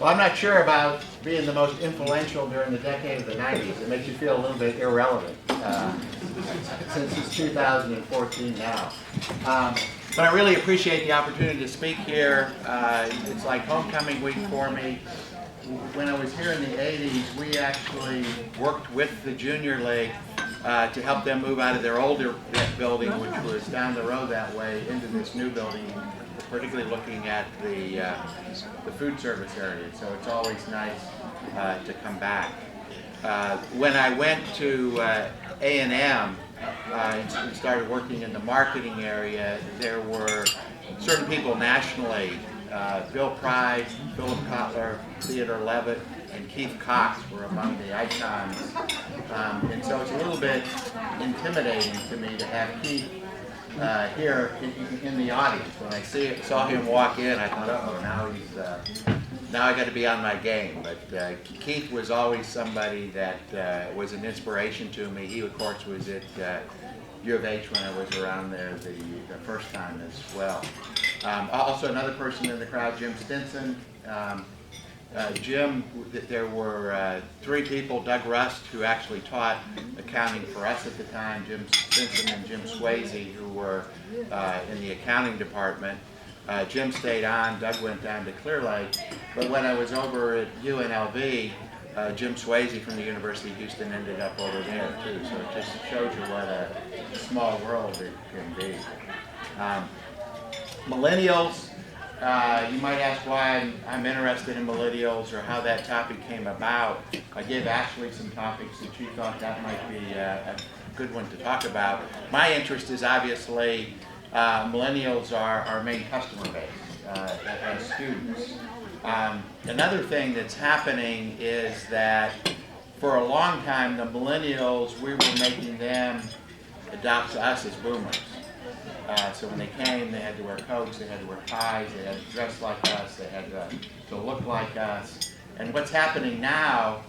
Well, I'm not sure about being the most influential during the decade of the 90s. It makes you feel a little bit irrelevant since it's 2014 now. But I really appreciate the opportunity to speak here. It's like homecoming week for me. When I was here in the 80s, we actually worked with the Junior League to help them move out of their older building, which was down the road that way, into this new building, particularly looking at the food service area. So it's always nice to come back. When I went to A&M and started working in the marketing area, there were certain people nationally, Bill Pride, Philip Kotler, Theodore Levitt, and Keith Cox were among the icons. And so it's a little bit intimidating to me to have Keith here in the audience. When I saw him walk in, I thought, uh-oh, now I got to be on my game. But Keith was always somebody that was an inspiration to me. He, of course, was at U of H when I was around there the first time as well. Also another person in the crowd, Jim Stinson. Jim, there were three people, Doug Rust, who actually taught accounting for us at the time, Jim Stinson and Jim Swayze, who were in the accounting department. Jim stayed on, Doug went down to Clear Lake, but when I was over at UNLV, Jim Swayze from the University of Houston ended up over there too, so it just shows you what a small world it can be. Millennials, you might ask why I'm interested in millennials or how that topic came about. I gave Ashley some topics that she thought that might be a good one to talk about. My interest is obviously millennials are our main customer base as students. Another thing that's happening is that for a long time the millennials, we were making them adopt us as boomers. So when they came, they had to wear coats, they had to wear ties, they had to dress like us, they had to look like us. And what's happening now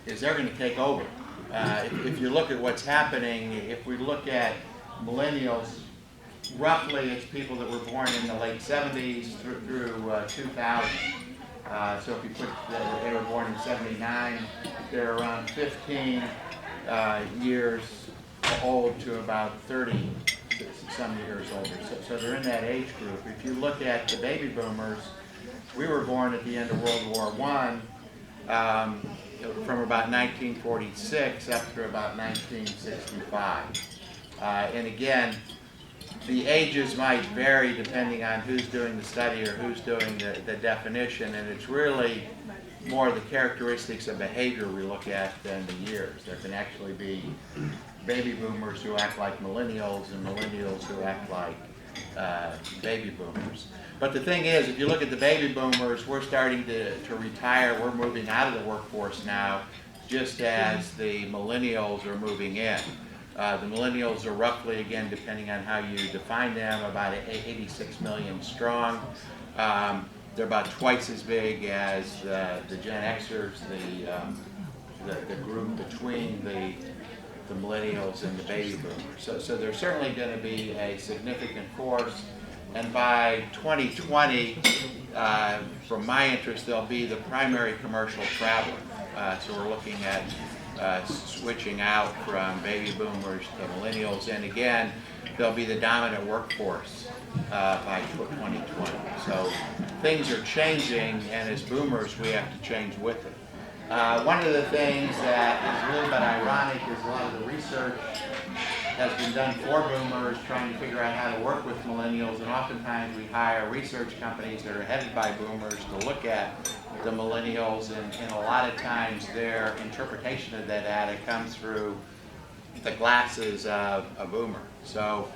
is they're going to take over. If you look at what's happening, if we look at millennials, roughly it's people that were born in the late 70s through 2000. So if you put they were born in 79, they're around 15 years old to about 30 some years older. So they're in that age group. If you look at the baby boomers, we were born at the end of World War I, from about 1946 up through about 1965. And again, the ages might vary depending on who's doing the study or who's doing the definition, and it's really more the characteristics of behavior we look at than the years. There can actually be baby boomers who act like millennials and millennials who act like baby boomers. But the thing is, if you look at the baby boomers, we're starting to retire. We're moving out of the workforce now, just as the millennials are moving in. The millennials are roughly, again, depending on how you define them, about 86 million strong. They're about twice as big as the Gen Xers, the group between the millennials and the baby boomers. So they're certainly going to be a significant force. And by 2020, from my interest, they'll be the primary commercial traveler. So we're looking at switching out from baby boomers to millennials. And again, they'll be the dominant workforce by 2020. So things are changing, and as boomers, we have to change with it. One of the things that is a little bit ironic is a lot of the research has been done for boomers, trying to figure out how to work with millennials, and oftentimes we hire research companies that are headed by boomers to look at the millennials, and a lot of times their interpretation of that data comes through the glasses of a boomer. So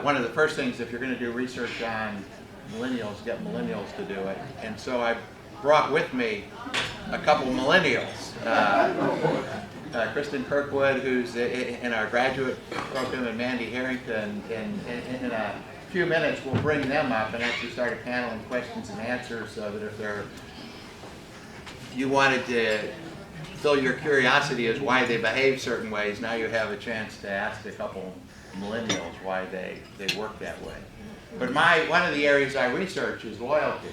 one of the first things, if you're going to do research on millennials, get millennials to do it. And so I brought with me a couple of millennials. Kristen Kirkwood, who's in our graduate program, and Mandy Harrington. And in a few minutes, we'll bring them up and actually start a panel and questions and answers, so that if you wanted to fill your curiosity as why they behave certain ways, now you have a chance to ask a couple millennials why they work that way. But one of the areas I research is loyalty.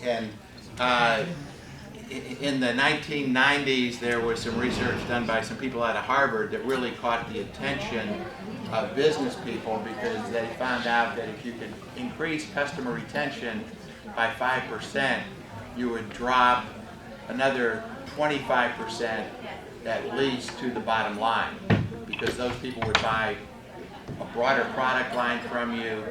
And In the 1990s, there was some research done by some people out of Harvard that really caught the attention of business people, because they found out that if you could increase customer retention by 5%, you would drop another 25% at least to the bottom line, because those people would buy a broader product line from you,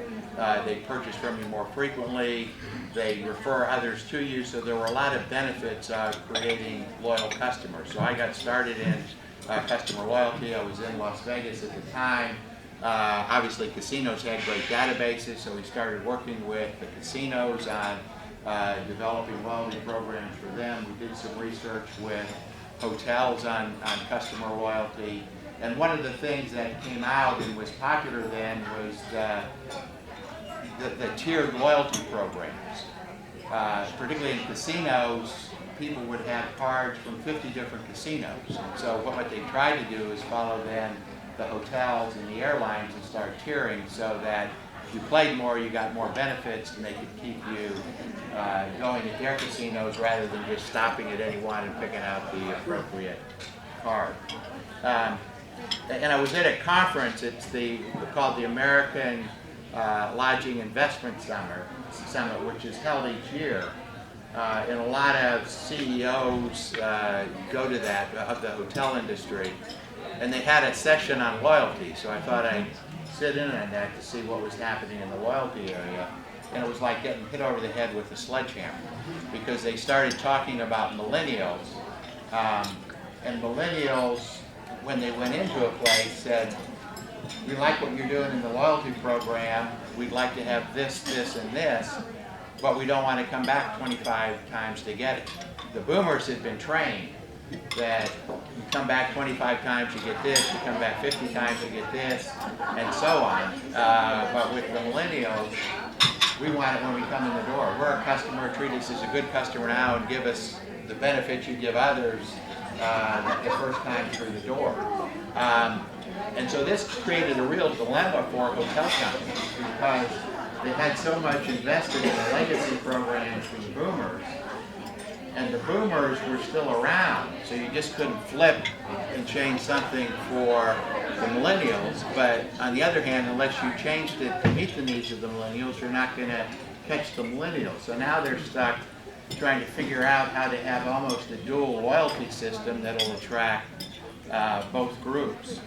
they purchase from you more frequently, they refer others to you, so there were a lot of benefits of creating loyal customers. So I got started in customer loyalty. I was in Las Vegas at the time. Obviously casinos had great databases, so we started working with the casinos on developing loyalty programs for them. We did some research with hotels on customer loyalty. And one of the things that came out and was popular then was the tiered loyalty programs. Particularly in casinos, people would have cards from 50 different casinos. So what they tried to do is follow then the hotels and the airlines and start tiering, so that if you played more, you got more benefits, and they could keep you going at their casinos rather than just stopping at any one and picking out the appropriate card. And I was at a conference, it's called the American Lodging Investment Summit, which is held each year. And a lot of CEOs go to that, of the hotel industry. And they had a session on loyalty, so I thought I'd sit in on that to see what was happening in the loyalty area. And it was like getting hit over the head with a sledgehammer, because they started talking about millennials. And millennials, when they went into a place, said, we like what you're doing in the loyalty program, we'd like to have this, this, and this, but we don't want to come back 25 times to get it. The boomers had been trained that you come back 25 times, you get this, you come back 50 times, you get this, and so on. But with the millennials, we want it when we come in the door. We're a customer, treat us as a good customer now and give us the benefits you give others the first time through the door. And so this created a real dilemma for hotel companies, because they had so much invested in the legacy programs for the boomers, and the boomers were still around, so you just couldn't flip and change something for the millennials. But on the other hand, unless you changed it to meet the needs of the millennials, you're not going to catch the millennials. So now they're stuck trying to figure out how to have almost a dual loyalty system that'll attract both groups.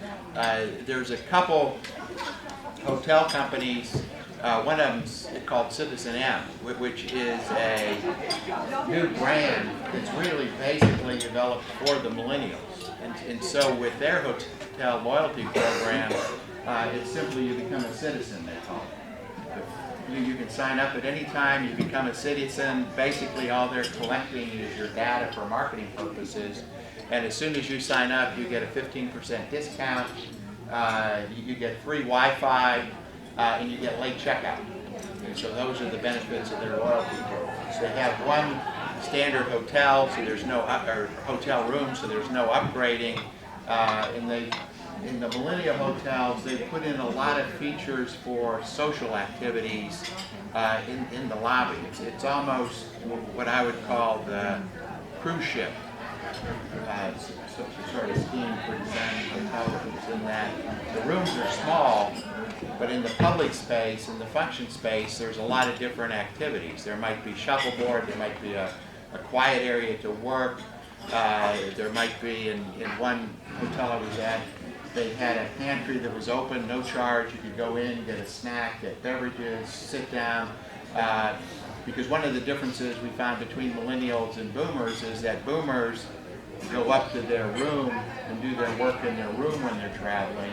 There's a couple hotel companies, one of them's called Citizen M, which is a new brand that's really basically developed for the millennials. And so with their hotel loyalty program, it's simply you become a citizen, they call it. You can sign up at any time, you become a citizen. Basically all they're collecting is your data for marketing purposes. And as soon as you sign up, you get a 15% discount, you get free Wi-Fi, and you get late checkout. And so those are the benefits of their loyalty programs. They have one standard hotel, so there's no or hotel room, so there's no upgrading. In the millennial hotels, they put in a lot of features for social activities in the lobby. It's almost what I would call the cruise ship sort of scheme for designing hotels, in that the rooms are small, but in the public space, in the function space, there's a lot of different activities. There might be shuffleboard, there might be a quiet area to work, there might be, in one hotel I was at, they had a pantry that was open, no charge. You could go in, get a snack, get beverages, sit down. Because one of the differences we found between millennials and boomers is that boomers go up to their room and do their work in their room when they're traveling.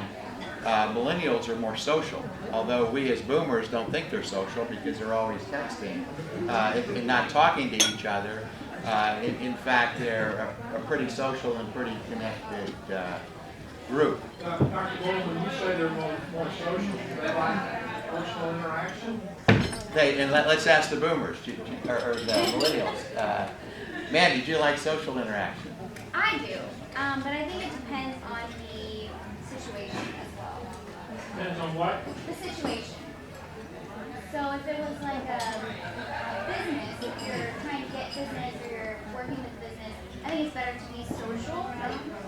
Millennials are more social, although we as boomers don't think they're social because they're always texting and not talking to each other. In fact, they're a pretty social and pretty connected group. Dr. Bowen, when you say they're more social, do they like personal interaction? And let's ask the boomers, or the millennials. Mandy, do you like social interaction? I do, but I think it depends on the situation as well. Depends on what? The situation. So if it was like a business, if you're trying to get business or you're working with business, I think it's better to be social,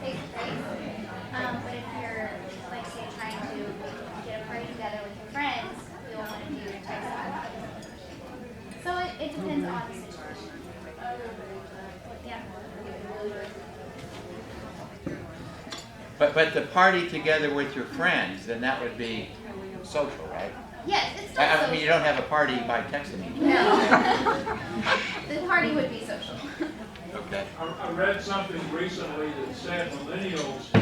face to face. But if you're, like, say, trying to get a party together with your friends, you'll want to do text. So it depends on the situation. Yeah. But the party together with your friends, then that would be social, right? Yes, it's still I social. mean, you don't have a party by texting each other. No. The party would be social. Okay. I read something recently that said millennials,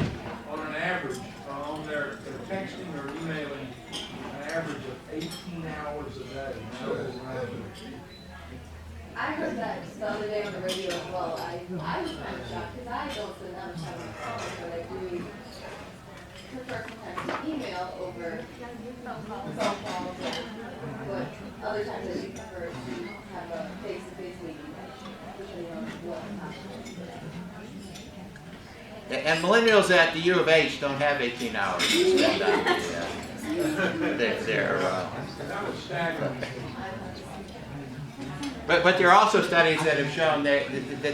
on an average, on their texting or emailing, an average of 18 hours a day. I heard that the other day on the radio as well. I was kind of shocked because I don't spend that much time on the phone, but I do prefer sometimes to email over phone calls, but other times I do prefer to have a face-to-face meeting, depending on what happens. And millennials at the U of H don't have 18 hours to spend on their That was staggering. But there are also studies that have shown that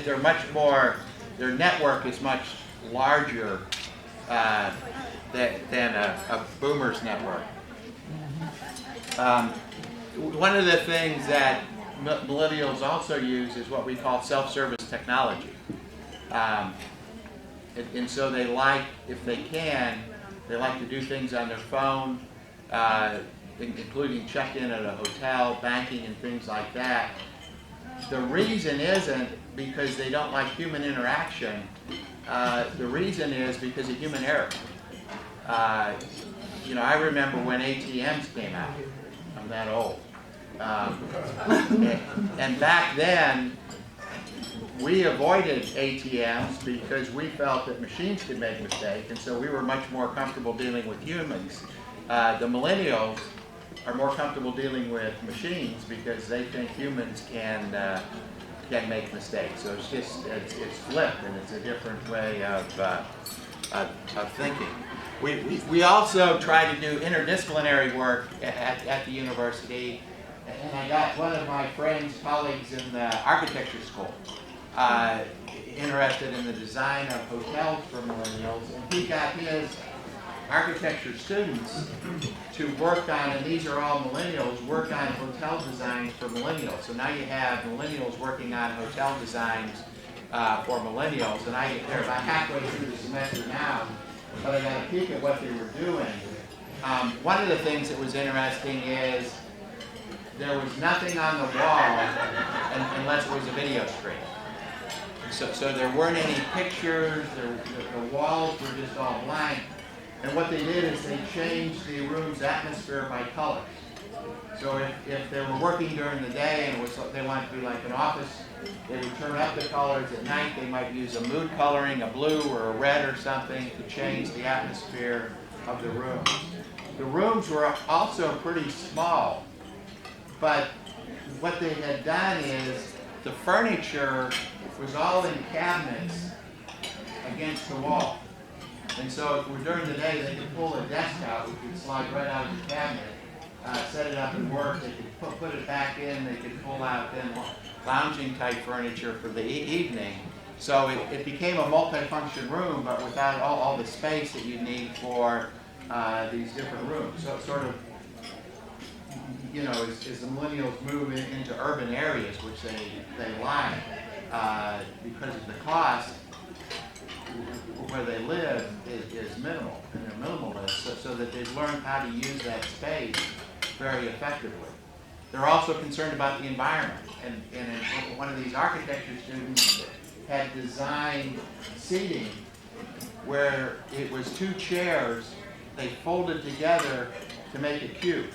they're much more, their network is much larger than a boomer's network. One of the things that millennials also use is what we call self-service technology. And so they like, if they can, they like to do things on their phone, including check-in at a hotel, banking, and things like that. The reason isn't because they don't like human interaction. The reason is because of human error. You know, I remember when ATMs came out. I'm that old. And back then, we avoided ATMs because we felt that machines could make mistakes, and so we were much more comfortable dealing with humans. The millennials are more comfortable dealing with machines because they think humans can make mistakes. So it's just it's flipped, and it's a different way of thinking. We also try to do interdisciplinary work at the university, and I got one of my friends, colleagues in the architecture school, interested in the design of hotels for millennials, and he got his architecture students to work on, and these are all millennials, work on hotel designs for millennials. So now you have millennials working on hotel designs for millennials, and they're about halfway through the semester now, but I got a peek at what they were doing. One of the things that was interesting is there was nothing on the wall unless it was a video screen. So there weren't any pictures, the walls were just all blank. And what they did is they changed the room's atmosphere by colors. So if they were working during the day and they wanted to be like an office, they would turn up the colors. At night they might use a mood coloring, a blue or a red or something, to change the atmosphere of the room. The rooms were also pretty small, but what they had done is the furniture was all in cabinets against the wall. And so if it were during the day, they could pull a desk out, which would slide right out of the cabinet, set it up and work. They could put it back in. They could pull out then lounging type furniture for the evening. So it became a multi-function room, but without all the space that you need for these different rooms. So it sort of, you know, as the millennials move into urban areas, which they like, because of the cost, where they live is minimal, and they're minimalist, so that they've learned how to use that space very effectively. They're also concerned about the environment, and one of these architecture students had designed seating where it was two chairs they folded together to make a cube.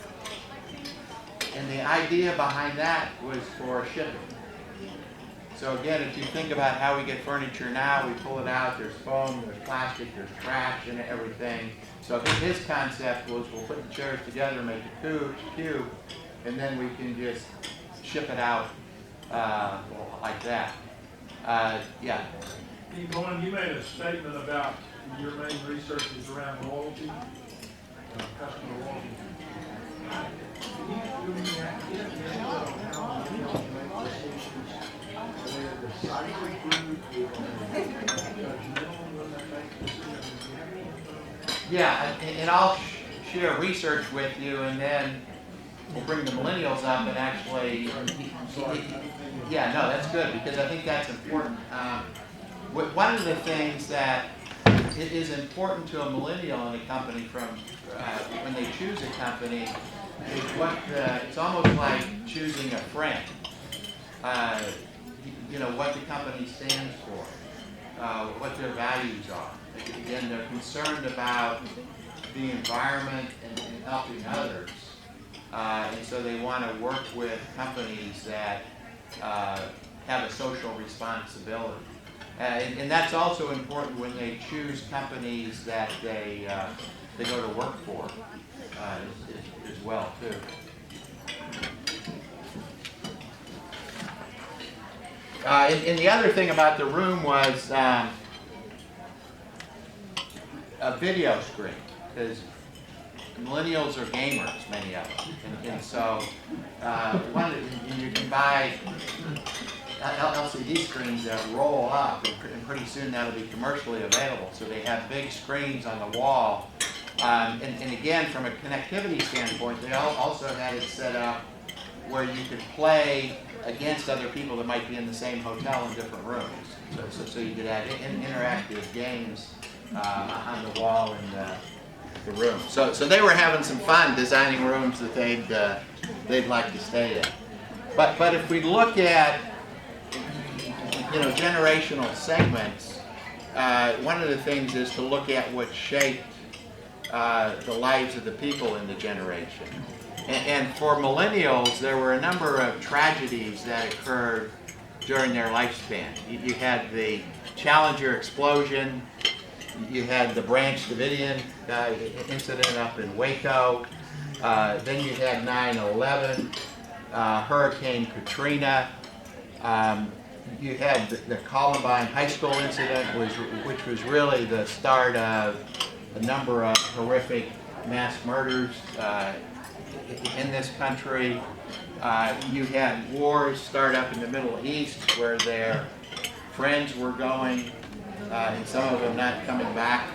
And the idea behind that was for shipping. So again, if you think about how we get furniture now, we pull it out, there's foam, there's plastic, there's trash and everything. So his concept was we'll put the chairs together, make a cube, and then we can just ship it out like that. Yeah. Bowen, you made a statement about your main research is around loyalty, customer loyalty. Can you give me an idea on how millennials make decisions Yeah, and I'll share research with you, and then we'll bring the millennials up and actually, yeah, no, that's good, because I think that's important. One of the things that it is important to a millennial in a company from when they choose a company is it's almost like choosing a friend. You know, what the company stands for, what their values are. Again, they're concerned about the environment and helping others. And so they want to work with companies that have a social responsibility. And that's also important when they choose companies that they go to work for as well, too. And the other thing about the room was a video screen, because millennials are gamers, many of them, and so you can buy LCD screens that roll up, and pretty soon that'll be commercially available. So they have big screens on the wall, and again, from a connectivity standpoint, they also had it set up where you could play against other people that might be in the same hotel in different rooms. So you could have interactive games on the wall in the room. So they were having some fun designing rooms that they'd like to stay in. But if we look at generational segments, one of the things is to look at what shaped the lives of the people in the generation. And for millennials, there were a number of tragedies that occurred during their lifespan. You had the Challenger explosion, you had the Branch Davidian incident up in Waco, then you had 9/11, Hurricane Katrina, you had the Columbine High School incident, which was really the start of a number of horrific mass murders in this country. You had wars start up in the Middle East where their friends were going, and some of them not coming back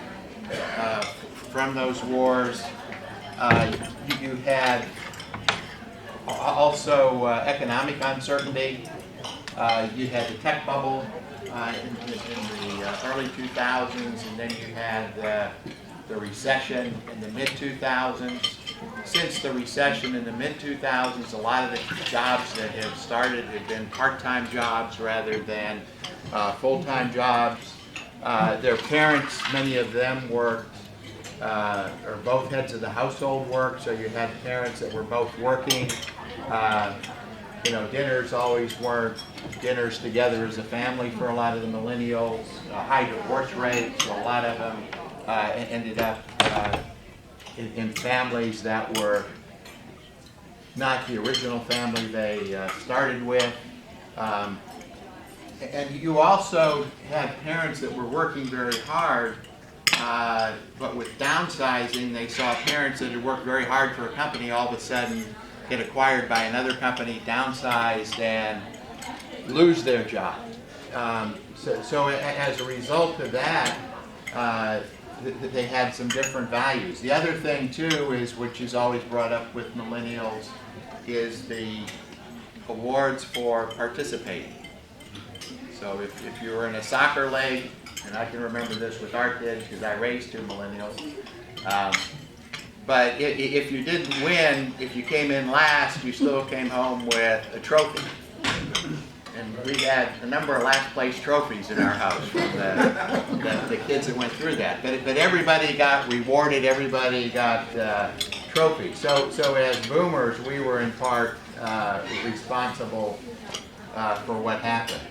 from those wars. You had also economic uncertainty. You had the tech bubble in the early 2000s, and then you had the recession in the mid-2000s. Since the recession in the mid-2000s, a lot of the jobs that have started have been part-time jobs rather than full-time jobs. Their parents, many of them worked, or both heads of the household worked, so you had parents that were both working. Dinners always weren't dinners together as a family for a lot of the millennials. High divorce rates, so a lot of them ended up in families that were not the original family they started with. And you also had parents that were working very hard, but with downsizing, they saw parents that had worked very hard for a company all of a sudden get acquired by another company, downsized, and lose their job. So as a result of that, they had some different values. The other thing too is, which is always brought up with millennials, is the awards for participating. So if you were in a soccer league, and I can remember this with our kids because I raised two millennials, but if you didn't win, if you came in last, you still came home with a trophy. And we had a number of last place trophies in our house from the kids that went through that. But everybody got rewarded, everybody got trophies. So as boomers, we were in part responsible for what happened.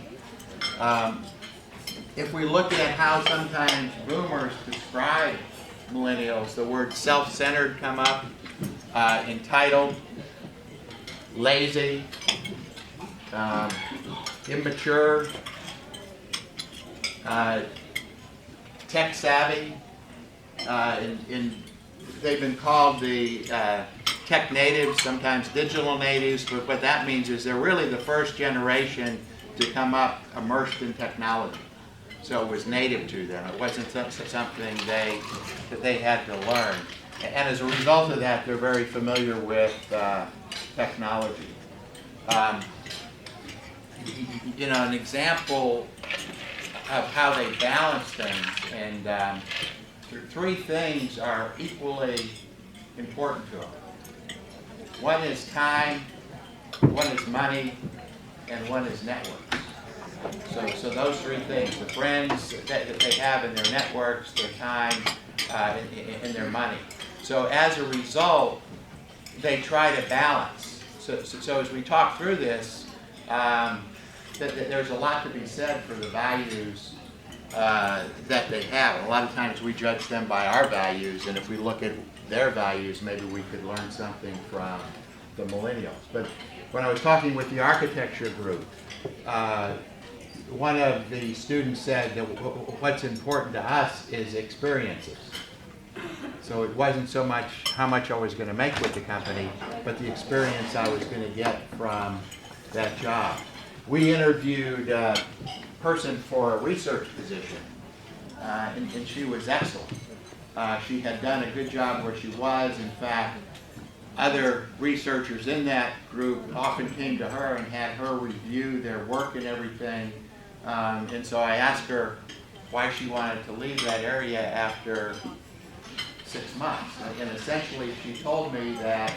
If we look at how sometimes boomers describe millennials, the word self-centered come up, entitled, lazy, immature, tech savvy, and they've been called the tech natives, sometimes digital natives, but what that means is they're really the first generation to come up immersed in technology. So it was native to them. It wasn't something that they had to learn. And as a result of that, they're very familiar with technology. You know, an example of how they balance things, and three things are equally important to them. One is time, one is money, and one is networks. So those three things, the friends that they have in their networks, their time, and their money. So as a result, they try to balance. So as we talk through this, there's a lot to be said for the values that they have. A lot of times we judge them by our values, and if we look at their values, maybe we could learn something from the millennials. But when I was talking with the architecture group, one of the students said that what's important to us is experiences. So it wasn't so much how much I was going to make with the company, but the experience I was going to get from that job. We interviewed a person for a research position, and she was excellent. She had done a good job where she was. In fact, other researchers in that group often came to her and had her review their work and everything. And so I asked her why she wanted to leave that area after 6 months. And essentially she told me that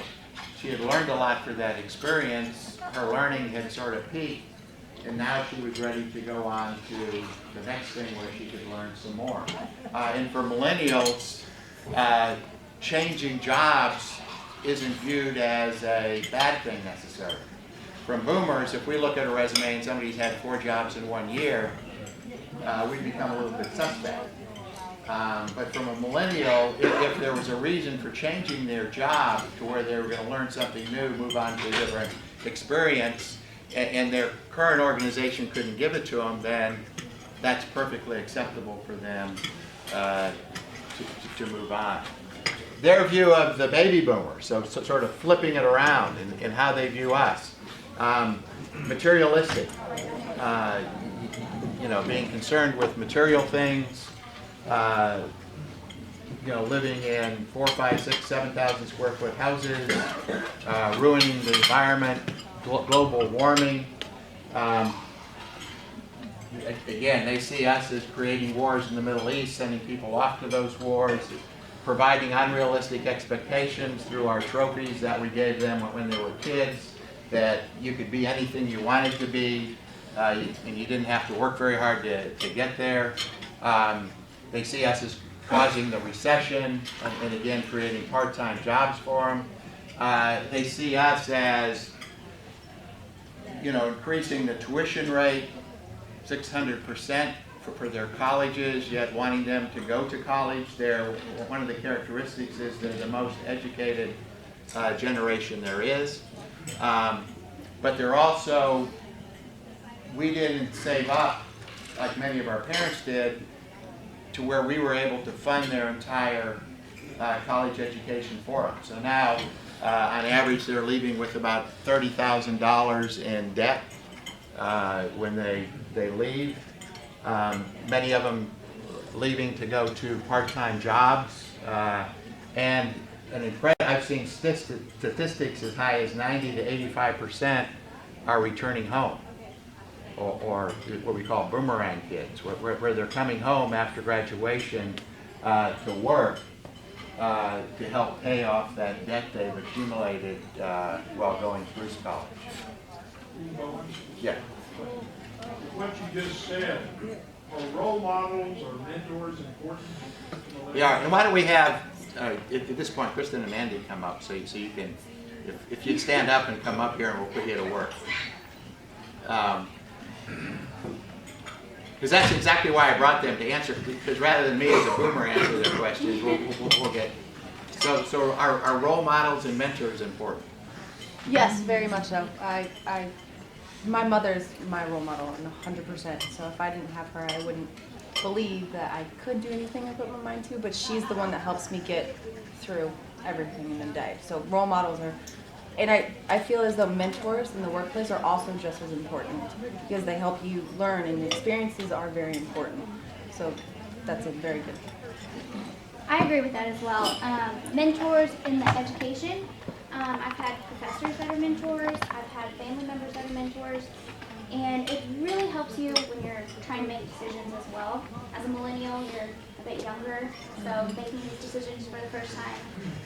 she had learned a lot for that experience. Her learning had sort of peaked, and now she was ready to go on to the next thing where she could learn some more. And for millennials, changing jobs isn't viewed as a bad thing necessarily. From boomers, if we look at a resume and somebody's had 4 jobs in 1 year, we become a little bit suspect. But from a millennial, if there was a reason for changing their job to where they were going to learn something new, move on to a different experience, and their current organization couldn't give it to them, then that's perfectly acceptable for them to move on. Their view of the baby boomers, so sort of flipping it around in how they view us. Materialistic, you know, being concerned with material things, you know, living in 4, 5, 6, 7,000 square foot houses, ruining the environment, global warming. Again, they see us as creating wars in the Middle East, sending people off to those wars, providing unrealistic expectations through our trophies that we gave them when they were kids, that you could be anything you wanted to be, and you didn't have to work very hard to get there. They see us as causing the recession, and again, creating part-time jobs for them. They see us as, you know, increasing the tuition rate 600% for their colleges, yet wanting them to go to college. One of the characteristics is they're the most educated generation there is. But they're also, we didn't save up like many of our parents did to where we were able to fund their entire college education for them. So now, on average, they're leaving with about $30,000 in debt when they leave. Many of them leaving to go to part-time jobs. And I've seen statistics as high as 90 to 85% are returning home, or what we call boomerang kids, where they're coming home after graduation to work to help pay off that debt they've accumulated while going through college. Bowen, Yeah. what you just said, are role models or mentors important? Yeah, and why don't we have, at this point, Kristen and Mandy come up so you can, if you'd stand up and come up here and we'll put you to work. Because that's exactly why I brought them to answer, because rather than me as a boomer answer their questions, we'll get. So are role models and mentors important? Yes, very much so. My mother's my role model, 100%. So if I didn't have her, I wouldn't believe that I could do anything I put my mind to. But she's the one that helps me get through everything in the day. So role models are And I feel as though mentors in the workplace are also just as important because they help you learn, and experiences are very important. So that's a very good. I agree with that as well. Mentors in the education. I've had professors that are mentors. I've had family members that are mentors. And it really helps you when you're trying to make decisions as well. As a millennial, you're a bit younger, so making these decisions for the first time,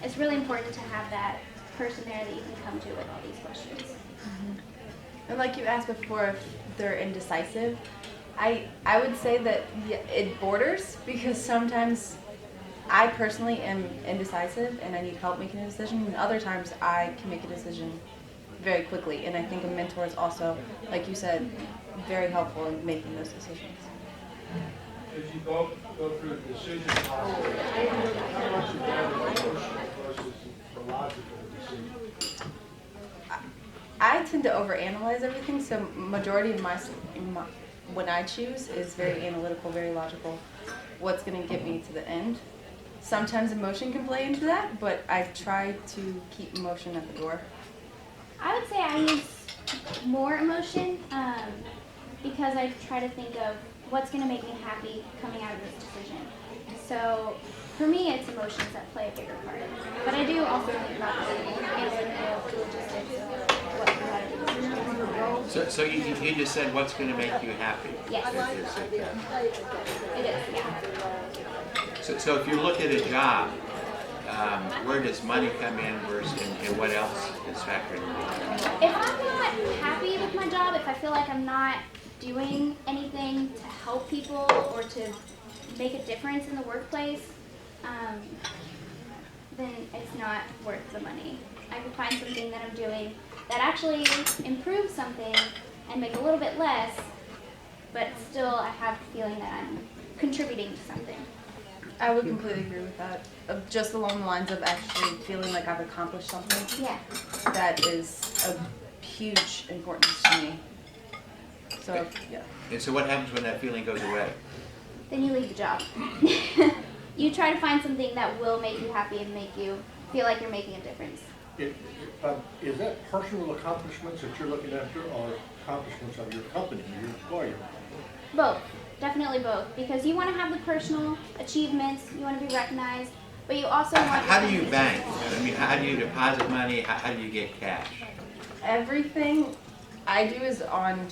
it's really important to have that person there that you can come to with all these questions. And like you asked before, if they're indecisive, I would say that it borders because sometimes I personally am indecisive and I need help making a decision, and other times I can make a decision very quickly. And I think a mentor is also, like you said, very helpful in making those decisions. As you go through the decision process, how much of that is emotional versus the logical decision? I tend to overanalyze everything, so majority of my when I choose is very analytical, very logical. What's going to get me to the end? Sometimes emotion can play into that, but I try to keep emotion at the door. I would say I use more emotion because I try to think of what's going to make me happy coming out of this decision. So for me, it's emotions that play a bigger part. But I do also think about the analytical logistics of what comes out of the decision. So you just said what's going to make you happy? Yes. It is, yeah. So if you look at a job, where does money come in versus and what else is factored in? If I'm not happy with my job, if I feel like I'm not doing anything to help people or to make a difference in the workplace, then it's not worth the money. I could find something that I'm doing that actually improves something and make a little bit less, but still I have the feeling that I'm contributing to something. I would completely agree with that. Just along the lines of actually feeling like I've accomplished something. Yeah. That is of huge importance to me. So, yeah. And so what happens when that feeling goes away? Then you leave the job. You try to find something that will make you happy and make you feel like you're making a difference. Is that personal accomplishments that you're looking after, or accomplishments of your company, your employer? Both. Definitely both. Because you want to have the personal achievements, you want to be recognized, but you also want How do you bank? I mean, how do you deposit money? How do you get cash? Everything I do is on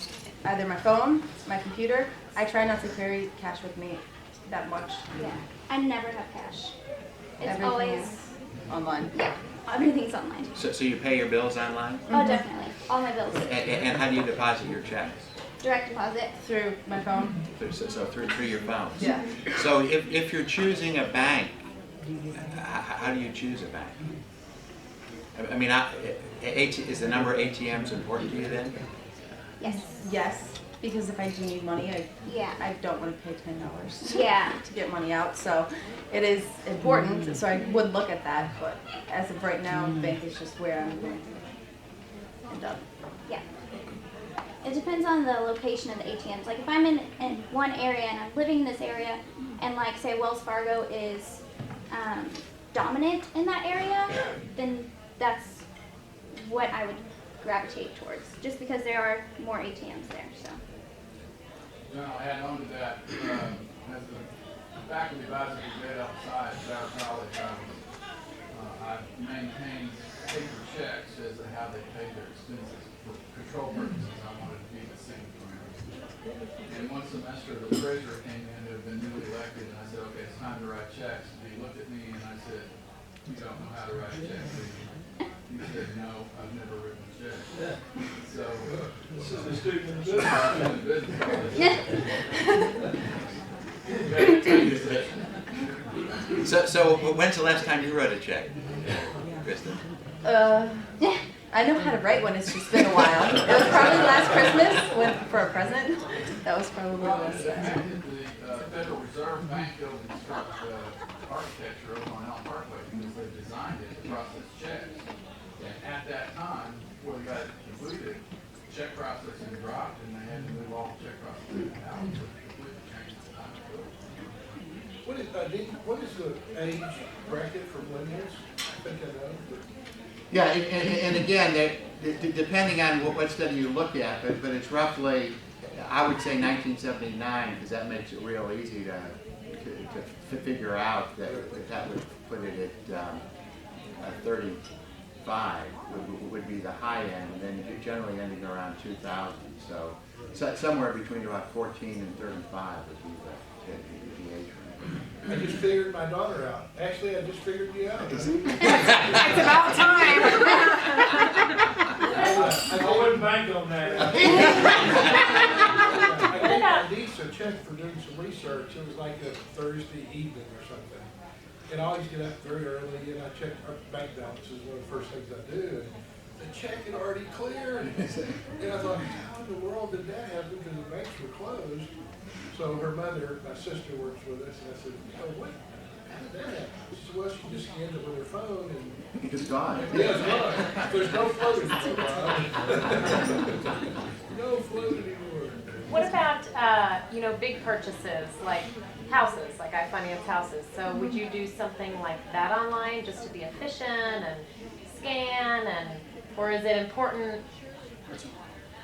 either my phone, my computer. I try not to carry cash with me that much. Yeah. I never have cash. It's Everything always, is online. yeah, everything's online. So you pay your bills online? Oh, definitely. All my bills. And how do you deposit your checks? Direct deposit. Through my phone. So through your phone? Yeah. So if you're choosing a bank, how do you choose a bank? I mean, is the number of ATMs important to you then? Yes. Yes, because if I do need money, Yeah. I don't want to pay $10 Yeah. to get money out. So it is important. So I would look at that, but as of right now, bank is just where I'm going to end up. Yeah. It depends on the location of the ATMs. Like if I'm in one area and I'm living in this area, and like say Wells Fargo is dominant in that area, then that's what I would gravitate towards, just because there are more ATMs there. So. Then I'll add on to that, as the faculty advisor we read outside at our college, I've maintained paper checks as to how they pay their expenses. For control purposes, I wanted to be the same for everyone. And one semester, the treasurer came in who had been newly elected, and I said, okay, it's time to write checks. And he looked at me and I said, you don't know how to write checks, do you? He said, no, I've never written a check. So, This is the student in I'm business. in business college. So when's the last time you wrote a check, Kristen? I know how to write one. It's just been a while. It was probably last Christmas for a present. That was probably the last time. The Federal Reserve Bank building struck architecture over on Elm Parkway because they designed it to process checks. And at that time, before they got it completed, check processing dropped and they had to move all the check processing out to completely change the time of building. What is the age bracket for millennials? think I know, but Yeah, and again, depending on what study you look at, but it's roughly, I would say 1979, because that makes it real easy to figure out that would put it at 35 would be the high end, and then you're generally ending around 2000. So somewhere between about 14 and 35 would be the age range. I just figured my daughter out. Actually, I just figured you out. It's about time. I wouldn't bank on that. I gave my niece a check for doing some research. It was like a Thursday evening or something. And I always get up very early and I check our bank balances, one of the first things I do. And the check had already cleared. And I thought, how in the world did that happen? Because the banks were closed. So her mother, my sister, works with us, and I said, oh, what? How did that happen? She said, well, she just scanned it with her phone, and It's gone. yeah, it's gone. There's no float anymore, Bob. No float anymore. What about, big purchases like houses, like I finance houses. So would you do something like that online just to be efficient and scan, or is it important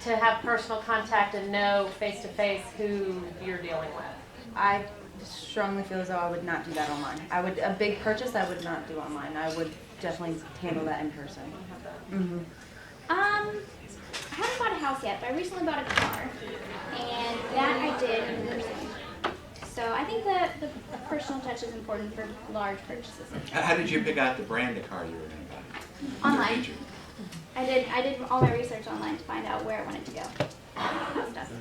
to have personal contact and know face-to-face who you're dealing with? I strongly feel as though I would not do that online. A big purchase I would not do online. I would definitely handle that in person. I haven't bought a house yet, but I recently bought a car, and that I did in person. So I think that the personal touch is important for large purchases. How did you pick out the brand of car you were going to buy? Online. I did all my research online to find out where I wanted to go. And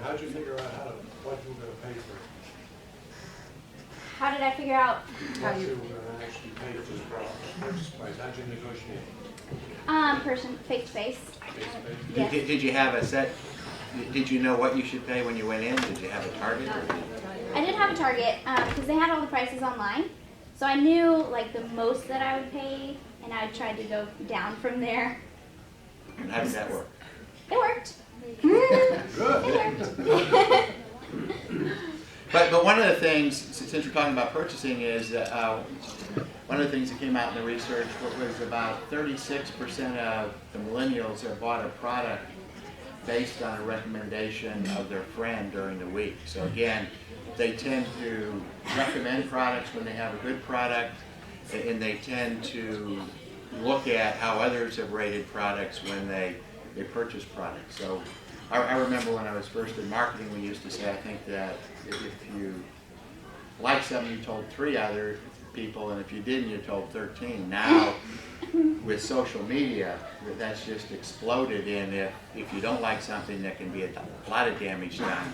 how'd you figure out what you were going to pay for it? How did I figure out? What you were going to actually pay for this purchase price? How'd you negotiate? Person face to face. Face-to-face? Yes. Did you have a set? Did you know what you should pay when you went in? Did you have a target? I did have a target because they had all the prices online, so I knew like the most that I would pay, and I tried to go down from there. And how did that work? It worked. Good. It worked. But one of the things, since we're talking about purchasing, is that one of the things that came out in the research was about 36% of the millennials have bought a product based on a recommendation of their friend during the week. So again, they tend to recommend products when they have a good product, and they tend to look at how others have rated products when they purchase products. So I remember when I was first in marketing, we used to say, I think that if you like something, you told 3 other people, and if you didn't, you told 13. Now, with social media, that's just exploded in if you don't like something, there can be a lot of damage done.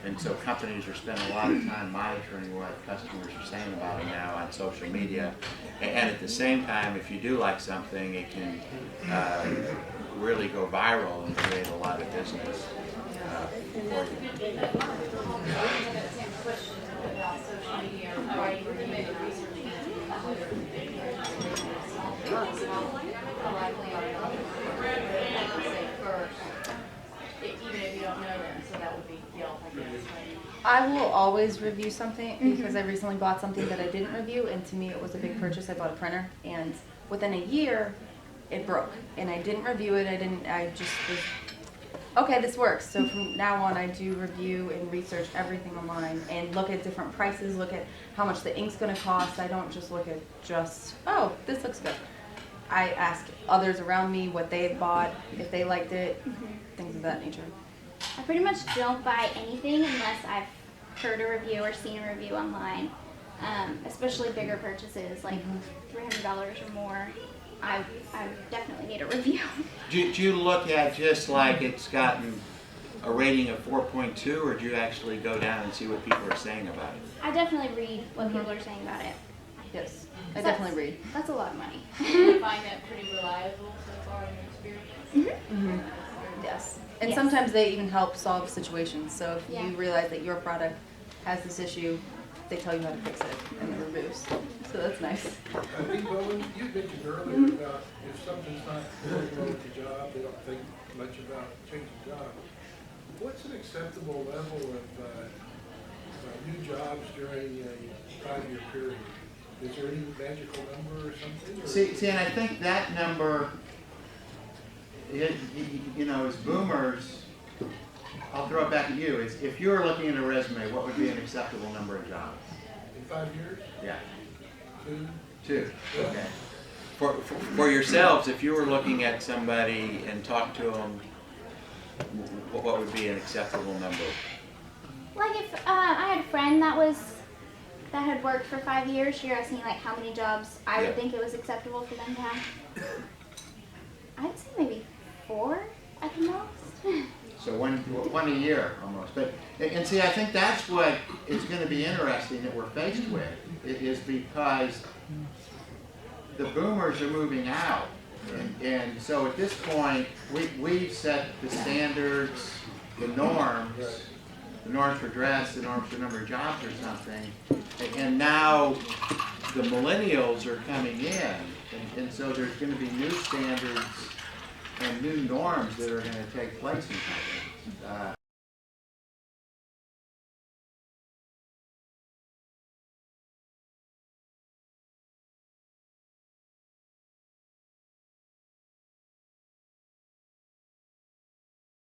And so companies are spending a lot of time monitoring what customers are saying about them now on social media. And at the same time, if you do like something, it can really go viral and create a lot of business for you. I will always review something because I recently bought something that I didn't review, and to me it was a big purchase. I bought a printer, and within a year it broke, and I didn't review it. I just was, okay, this works. So from now on I do review and research everything online and look at different prices, look at how much the ink's going to cost. I don't just look at oh, this looks good. I ask others around me what they bought, if they liked it, things of that nature. I pretty much don't buy anything unless I've heard a review or seen a review online, especially bigger purchases like $300 or more. I definitely need a review. Do you look at just like it's gotten a rating of 4.2, or do you actually go down and see what people are saying about it? I definitely read what people are saying about it. Yes, I definitely read. That's a lot of money. Do you find that pretty reliable so far in your experience? Yes. And Yes. sometimes they even help solve situations. So if Yeah. you realize that your product has this issue, they tell you how to fix it in the reviews. So that's nice. I think, Bowen, you mentioned earlier about if something's not going well with the job, they don't think much about changing job. What's an acceptable level of new jobs during a 5-year period? Is there any magical number or something? Or? See, and I think that number, you know, as boomers, I'll throw it back at you. If you were looking at a resume, what would be an acceptable number of jobs? In 5 years? Yeah. 2? 2, okay. For yourselves, if you were looking at somebody and talked to them, what would be an acceptable number? Like if I had a friend that had worked for 5 years, you're asking like how many jobs I Yeah. would think it was acceptable for them to have. I'd say maybe 4 at the most. So one a year almost. But and see, I think that's what is going to be interesting that we're faced with, is because the boomers are moving out, and so at this point we've set the standards, the norms for dress, the norms for number of jobs or something, and now the millennials are coming in, and so there's going to be new standards and new norms that are going to take place in companies.